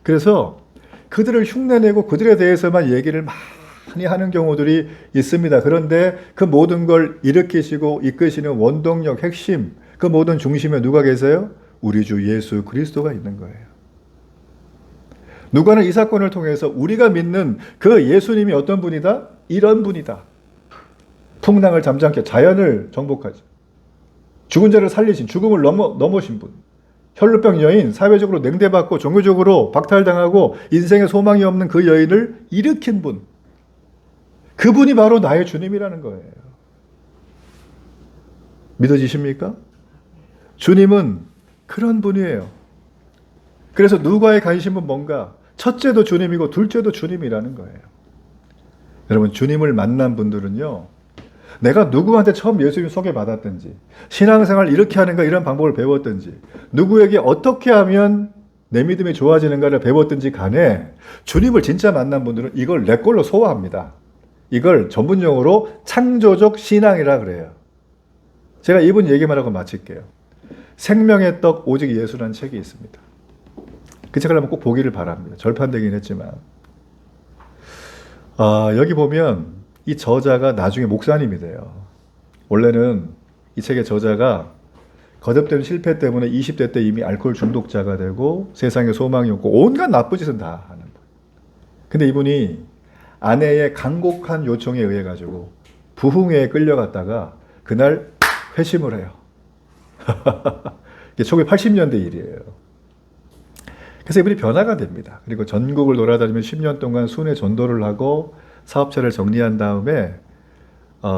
그래서 그들을 흉내내고 그들에 대해서만 얘기를 많이 하는 경우들이 있습니다. 그런데 그 모든 걸 일으키시고 이끄시는 원동력, 핵심, 그 모든 중심에 누가 계세요? 우리 주 예수 그리스도가 있는 거예요. 누가는 이 사건을 통해서 우리가 믿는 그 예수님이 어떤 분이다? 이런 분이다. 풍랑을 잠잠케 자연을 정복하지. 죽은 자를 살리신, 죽음을 넘으신 분. 혈루병 여인, 사회적으로 냉대받고 종교적으로 박탈당하고 인생에 소망이 없는 그 여인을 일으킨 분. 그분이 바로 나의 주님이라는 거예요. 믿어지십니까? 주님은 그런 분이에요. 그래서 누가의 관심은 뭔가? 첫째도 주님이고 둘째도 주님이라는 거예요. 여러분, 주님을 만난 분들은요, 내가 누구한테 처음 예수님 소개받았든지, 신앙생활 이렇게 하는가 이런 방법을 배웠든지, 누구에게 어떻게 하면 내 믿음이 좋아지는가를 배웠든지 간에 주님을 진짜 만난 분들은 이걸 내 걸로 소화합니다. 이걸 전문용어로 창조적 신앙이라 그래요. 제가 이분 얘기만 하고 마칠게요. 생명의 떡 오직 예수라는 책이 있습니다. 그 책을 한번 꼭 보기를 바랍니다. 절판되긴 했지만. 여기 보면 이 저자가 나중에 목사님이 돼요. 원래는 이 책의 저자가 거듭된 실패 때문에 20대 때 이미 알코올 중독자가 되고 세상에 소망이 없고 온갖 나쁜 짓은 다 하는 분. 근데 이분이 아내의 간곡한 요청에 의해 가지고 부흥회에 끌려갔다가 그날 회심을 해요. 이게 1980년대 일이에요. 그래서 이분이 변화가 됩니다. 그리고 전국을 돌아다니며 10년 동안 순회 전도를 하고 사업체를 정리한 다음에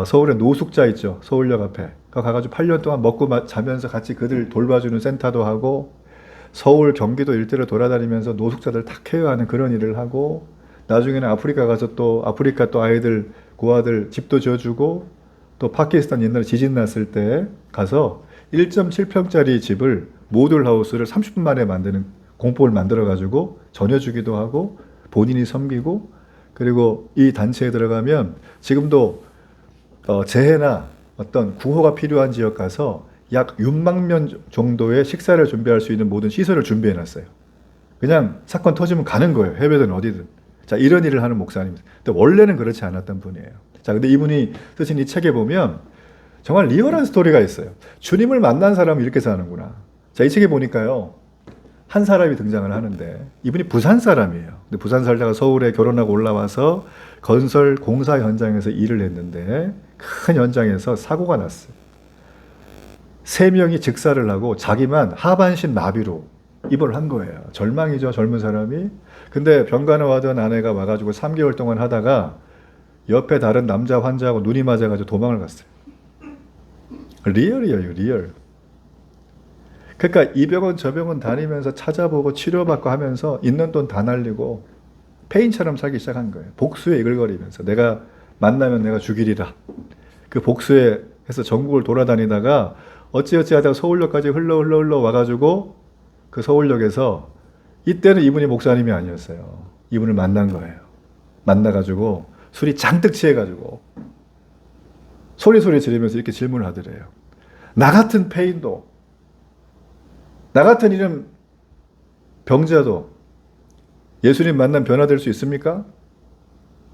서울에 노숙자 있죠. 서울역 앞에. 가가지고 8년 동안 먹고 자면서 같이 그들 돌봐주는 센터도 하고 서울 경기도 일대를 돌아다니면서 노숙자들 다 케어하는 그런 일을 하고 나중에는 아프리카 가서 또 아프리카 또 아이들 고아들 집도 지어주고 또 파키스탄 옛날에 지진 났을 때 가서 1.7평짜리 집을 모듈 하우스를 30분 만에 만드는 공법을 만들어 가지고 전해주기도 하고 본인이 섬기고, 그리고 이 단체에 들어가면 지금도 재해나 어떤 구호가 필요한 지역 가서 약 6만 명 정도의 식사를 준비할 수 있는 모든 시설을 준비해 놨어요. 그냥 사건 터지면 가는 거예요. 해외든 어디든. 자, 이런 일을 하는 목사님입니다. 근데 원래는 그렇지 않았던 분이에요. 자, 근데 이분이 쓰신 이 책에 보면 정말 리얼한 스토리가 있어요. 주님을 만난 사람은 이렇게 사는구나. 자, 이 책에 보니까요, 한 사람이 등장을 하는데 이분이 부산 사람이에요. 근데 부산 살다가 서울에 결혼하고 올라와서 건설 공사 현장에서 일을 했는데 큰 현장에서 사고가 났어요. 3명이 즉사를 하고 자기만 하반신 마비로 입원을 한 거예요. 절망이죠, 젊은 사람이. 근데 병간호 하던 아내가 와가지고 3개월 동안 하다가 옆에 다른 남자 환자하고 눈이 맞아가지고 도망을 갔어요. 리얼이에요, 리얼. 그러니까 이 병원 저 병원 다니면서 찾아보고 치료받고 하면서 있는 돈 다 날리고 페인처럼 살기 시작한 거예요. 복수에 이글거리면서 내가 만나면 내가 죽이리라. 그 복수에 해서 전국을 돌아다니다가 어찌어찌 하다가 서울역까지 흘러 와가지고 그 서울역에서 이때는 이분이 목사님이 아니었어요. 이분을 만난 거예요. 만나가지고 술이 잔뜩 취해가지고 소리 지르면서 이렇게 질문을 하더래요. 나 같은 페인도, 나 같은 이런 병자도 예수님 만나면 변화될 수 있습니까?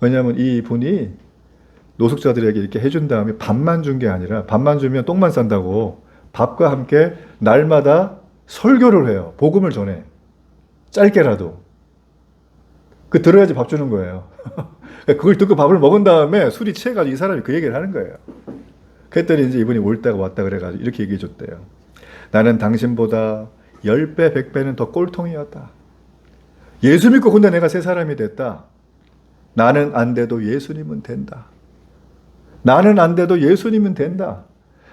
왜냐하면 이 분이 노숙자들에게 이렇게 해준 다음에 밥만 준 게 아니라 밥만 주면 똥만 싼다고 밥과 함께 날마다 설교를 해요. 복음을 전해. 짧게라도. 그 들어야지 밥 주는 거예요. 그걸 듣고 밥을 먹은 다음에 술이 취해가지고 이 사람이 그 얘기를 하는 거예요. 그랬더니 이제 이분이 올 때가 왔다 그래가지고 이렇게 얘기해 줬대요. 나는 당신보다 10배, 100배는 더 꼴통이었다. 예수 믿고 근데 내가 새 사람이 됐다. 나는 안 돼도 예수님은 된다. 나는 안 돼도 예수님은 된다.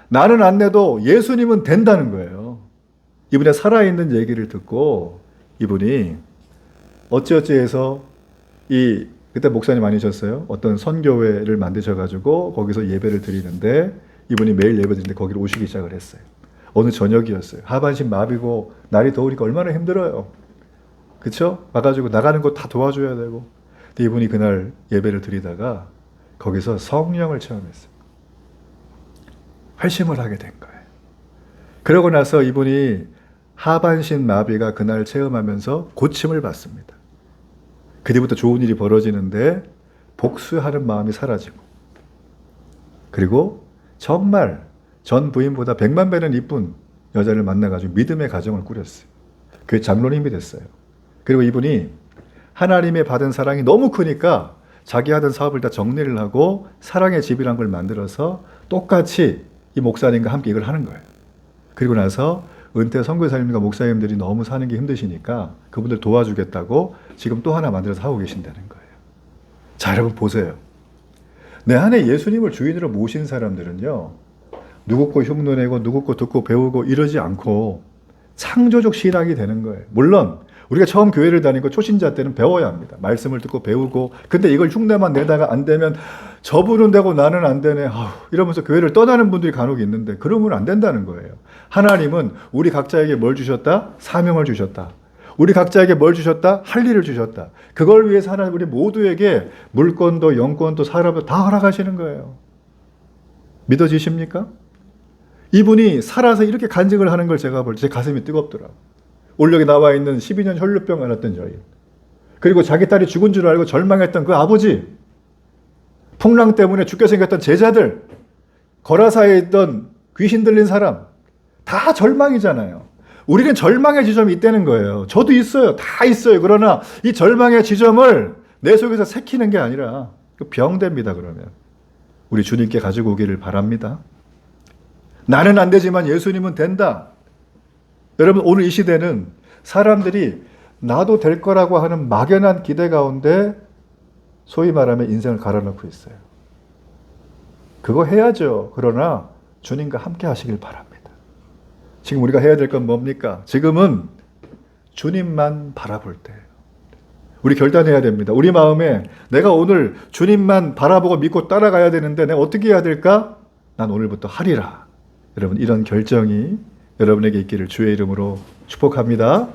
나는 안 돼도 예수님은 된다는 거예요. 이분의 살아있는 얘기를 듣고 이분이 어찌어찌 해서 그때 목사님 아니셨어요? 어떤 선교회를 만드셔가지고 거기서 예배를 드리는데 이분이 매일 예배 드리는데 거기로 오시기 시작을 했어요. 어느 저녁이었어요. 하반신 마비고 날이 더우니까 얼마나 힘들어요. 그쵸? 와가지고 나가는 거 다 도와줘야 되고. 근데 이분이 그날 예배를 드리다가 거기서 성령을 체험했어요. 회심을 하게 된 거예요. 그러고 나서 이분이 하반신 마비가 그날 체험하면서 고침을 받습니다. 그 뒤부터 좋은 일이 벌어지는데 복수하는 마음이 사라지고, 그리고 정말 전 부인보다 100만 배는 이쁜 여자를 만나가지고 믿음의 가정을 꾸렸어요. 그게 장로님이 됐어요. 그리고 이분이 하나님의 받은 사랑이 너무 크니까 자기 하던 사업을 다 정리를 하고 사랑의 집이란 걸 만들어서 똑같이 이 목사님과 함께 이걸 하는 거예요. 그리고 나서 은퇴 선교사님과 목사님들이 너무 사는 게 힘드시니까 그분들 도와주겠다고 지금 또 하나 만들어서 하고 계신다는 거예요. 자, 여러분 보세요. 내 안에 예수님을 주인으로 모신 사람들은요, 누구 거 흉내내고 누구 거 듣고 배우고 이러지 않고 창조적 신앙이 되는 거예요. 물론 우리가 처음 교회를 다니고 초신자 때는 배워야 합니다. 말씀을 듣고 배우고. 근데 이걸 흉내만 내다가 안 되면 저분은 되고 나는 안 되네. 이러면서 교회를 떠나는 분들이 간혹 있는데 그러면 안 된다는 거예요. 하나님은 우리 각자에게 뭘 주셨다? 사명을 주셨다. 우리 각자에게 뭘 주셨다? 할 일을 주셨다. 그걸 위해서 하나님 우리 모두에게 물권도 영권도 사람도 다 허락하시는 거예요. 믿어지십니까? 이분이 살아서 이렇게 간증을 하는 걸 제가 볼 때 제 가슴이 뜨겁더라고요. 오늘 여기 나와 있는 12년 혈루병 앓았던 여인, 그리고 자기 딸이 죽은 줄 알고 절망했던 그 아버지, 풍랑 때문에 죽게 생겼던 제자들, 거라사에 있던 귀신 들린 사람, 다 절망이잖아요. 우리는 절망의 지점이 있다는 거예요. 저도 있어요. 다 있어요. 그러나 이 절망의 지점을 내 속에서 새키는 게 아니라 병됩니다. 그러면 우리 주님께 가지고 오기를 바랍니다. 나는 안 되지만 예수님은 된다. 여러분, 오늘 이 시대는 사람들이 나도 될 거라고 하는 막연한 기대 가운데 소위 말하면 인생을 갈아넣고 있어요. 그거 해야죠. 그러나 주님과 함께 하시길 바랍니다. 지금 우리가 해야 될 건 뭡니까? 지금은 주님만 바라볼 때예요. 우리 결단해야 됩니다. 우리 마음에 내가 오늘 주님만 바라보고 믿고 따라가야 되는데 내가 어떻게 해야 될까? 난 오늘부터 하리라. 여러분, 이런 결정이 여러분에게 있기를 주의 이름으로 축복합니다.